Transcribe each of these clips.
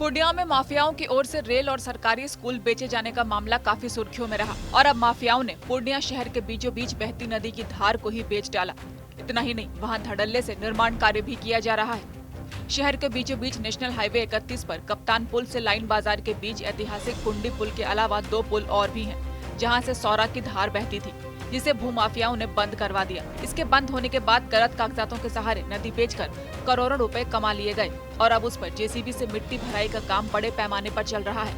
पूर्णिया में माफियाओं की ओर से रेल और सरकारी स्कूल बेचे जाने का मामला काफी सुर्खियों में रहा और अब माफियाओं ने पूर्णिया शहर के बीचों बीच बहती नदी की धार को ही बेच डाला। इतना ही नहीं, वहां धड़ल्ले से निर्माण कार्य भी किया जा रहा है। शहर के बीचों बीच नेशनल हाईवे 31 पर कप्तान पुल से लाइन बाजार के बीच ऐतिहासिक कुंडी पुल के अलावा 2 पुल और भी हैं, जहां से सौरा की धार बहती थी, जिसे भूमाफियाओं ने बंद करवा दिया। इसके बंद होने के बाद गलत कागजातों के सहारे नदी बेचकर करोड़ों रुपए कमा लिए गए और अब उस पर जेसीबी से मिट्टी भराई का काम बड़े पैमाने पर चल रहा है।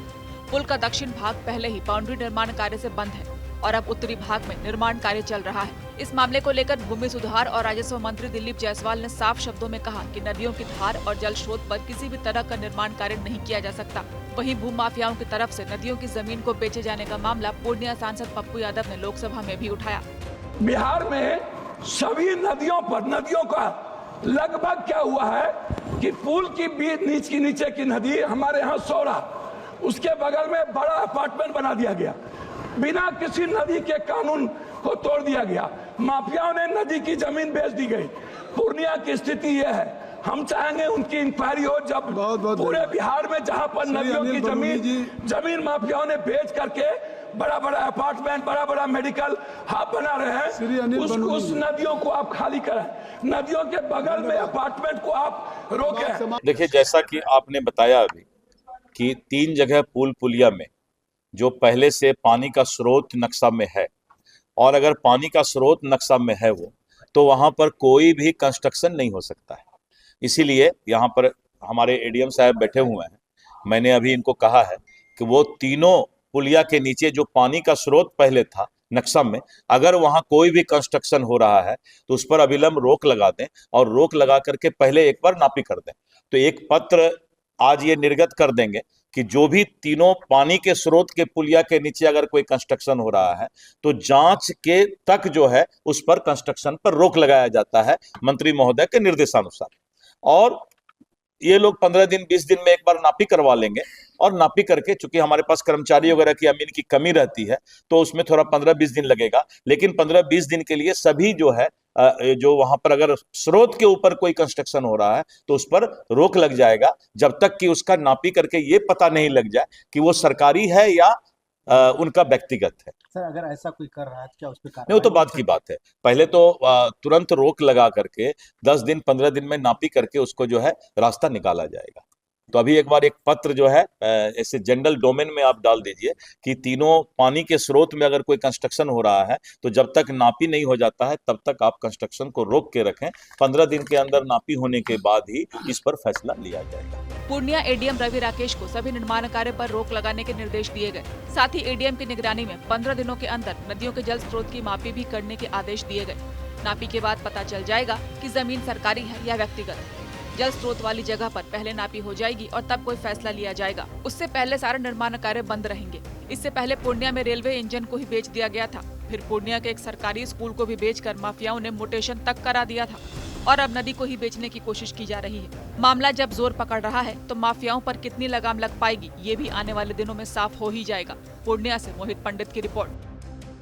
पुल का दक्षिण भाग पहले ही बाउंड्री निर्माण कार्य से बंद है और अब उत्तरी भाग में निर्माण कार्य चल रहा है। इस मामले को लेकर भूमि सुधार और राजस्व मंत्री दिलीप जायसवाल ने साफ शब्दों में कहा कि नदियों की धार और जल स्रोत पर किसी भी तरह का निर्माण कार्य नहीं किया जा सकता। वहीं भूमाफियाओं की तरफ से नदियों की जमीन को बेचे जाने का मामला पूर्णिया सांसद पप्पू यादव ने लोकसभा में भी उठाया। बिहार में सभी नदियों पर नदियों का लगभग क्या हुआ है कि पुल की बीच की नीचे की नदी हमारे यहाँ सौरा, उसके बगल में बड़ा अपार्टमेंट बना दिया गया, बिना किसी नदी के कानून को तोड़ दिया गया। माफियाओं ने नदी की जमीन बेच दी गई। पूर्णिया की स्थिति यह है, हम चाहेंगे उनकी इंक्वायरी हो। जब पूरे बिहार में जहां पर नदियों की जमीन माफियाओं ने बेच करके बड़ा बड़ा अपार्टमेंट, बड़ा बड़ा मेडिकल हब बना रहे हैं, उस नदियों को आप खाली करें, नदियों के बगल में अपार्टमेंट को आप रोकें। देखिए, जैसा कि आपने बताया अभी कि 3 जगह पुलिया में जो पहले से पानी का स्रोत नक्शा में है, और अगर पानी का स्रोत नक्शा में है वो, तो वहां पर कोई भी कंस्ट्रक्शन नहीं हो सकता है। इसीलिए यहाँ पर हमारे एडीएम साहब बैठे हुए हैं। मैंने अभी इनको कहा है कि वो तीनों पुलिया के नीचे जो पानी का स्रोत पहले था नक्शा में, अगर वहां कोई भी कंस्ट्रक्शन हो रहा है तो उस पर अविलंब रोक लगा दें और रोक लगा करके पहले एक बार नापी कर दें। तो एक पत्र आज ये निर्गत कर देंगे कि जो भी तीनों पानी के स्रोत के पुलिया के नीचे अगर कोई कंस्ट्रक्शन हो रहा है तो जांच के तक जो है उस पर कंस्ट्रक्शन पर रोक लगाया जाता है मंत्री महोदय के निर्देशानुसार। और ये लोग 15 दिन 20 दिन में एक बार नापी करवा लेंगे और नापी करके, चूंकि हमारे पास कर्मचारी वगैरह की अमीन की कमी रहती है तो उसमें थोड़ा 15-20 दिन लगेगा, लेकिन 15-20 दिन के लिए सभी जो है जो वहां पर अगर स्रोत के ऊपर कोई कंस्ट्रक्शन हो रहा है तो उस पर रोक लग जाएगा, जब तक कि उसका नापी करके ये पता नहीं लग जाए कि वो सरकारी है या उनका व्यक्तिगत है। सर, अगर ऐसा कोई कर रहा है तो क्या उस पर कार्रवाई? नहीं, वो तो बात की बात है। पहले तो तुरंत रोक लगा करके 10 दिन 15 दिन में नापी करके उसको जो है रास्ता निकाला जाएगा। तो अभी एक बार एक पत्र जो है ऐसे जनरल डोमेन में आप डाल दीजिए कि तीनों पानी के स्रोत में अगर कोई कंस्ट्रक्शन हो रहा है तो जब तक नापी नहीं हो जाता है तब तक आप कंस्ट्रक्शन को रोक के रखें। 15 दिन के अंदर नापी होने के बाद ही इस पर फैसला लिया जाएगा। पूर्णिया एडीएम रवि राकेश को सभी निर्माण कार्य पर रोक लगाने के निर्देश दिए गए। साथ ही एडीएम की निगरानी में 15 दिनों के अंदर नदियों के जल स्रोत की मापी भी करने के आदेश दिए गए। नापी के बाद पता चल जाएगा कि जमीन सरकारी है या व्यक्तिगत। जल स्रोत वाली जगह पर पहले नापी हो जाएगी और तब कोई फैसला लिया जाएगा। उससे पहले सारे निर्माण कार्य बंद रहेंगे। इससे पहले पूर्णिया में रेलवे इंजन को ही बेच दिया गया था। फिर पूर्णिया के एक सरकारी स्कूल को भी बेचकर माफियाओं ने म्यूटेशन तक करा दिया था और अब नदी को ही बेचने की कोशिश की जा रही है। मामला जब जोर पकड़ रहा है तो माफियाओं पर कितनी लगाम लग पाएगी, ये भी आने वाले दिनों में साफ हो ही जाएगा। पूर्णिया से मोहित पंडित की रिपोर्ट।